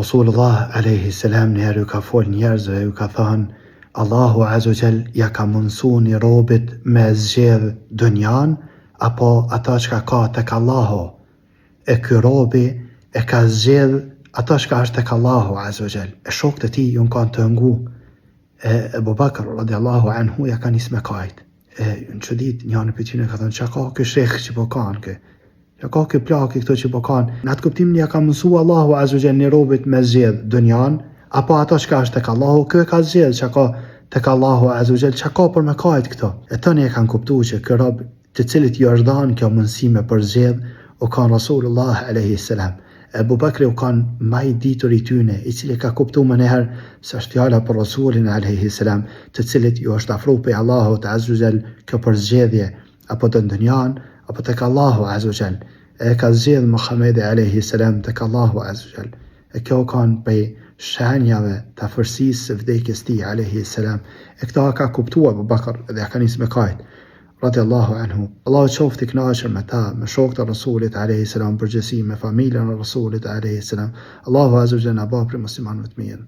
Rasulullah alayhi salam një herë ka fol njerëzve, ju ka thënë Allahu azza wa jall ja ka mundsu një robit me zgjedh dunjan apo ata që ka tek Allahu. E ky robi e ka zgjedh ata që është tek Allahu azza wa jall. E shokët e tij ju kanë të ngu. Abu Bakr radiallahu anhu ja ka nis me kajt. Në çudit njëri për tyne ka thënë çka ka ky shekh që po kanë kë. Ja ka ky plak këto që po kanë. Në atë kuptim ja ka mësu Allahu azza wa jall një robit me zgjedh dunjan apo ata që është tek Allahu. Ky ka zgjedh çka ka tek Allahu azza wa jall, çka ka për me kajt këto. E tani e kanë kuptuar që ky rob të cilit ju është dhënë kjo mundësi me përzgjedh u kanë Rasulullah alayhi salam. Abu Bakri u kanë më i ditur i tyne, i cili ka kuptuar më herë se është fjala për Rasulin alayhi salam, të cilit ju është afruar pe Allahut azza wa jall kjo përzgjedhje apo të dunjan apo tek Allahu azza wa jall. E ka zgjedh Muhamedi alayhi salam tek Allahu azza wa jall. E kjo kanë pe shenjave të afërsisë së vdekjes tij alayhi salam. E këta ka kuptuar Abu Bakr dhe ka nis me kajt radiallahu anhu. Allahu qoftë i kënaqur me ta, me shokët e Rasulit alayhi salam, përgjithësi me familjen e Rasulit alayhi salam. Allahu azza wa jalla na bëj muslimanëve të mirë.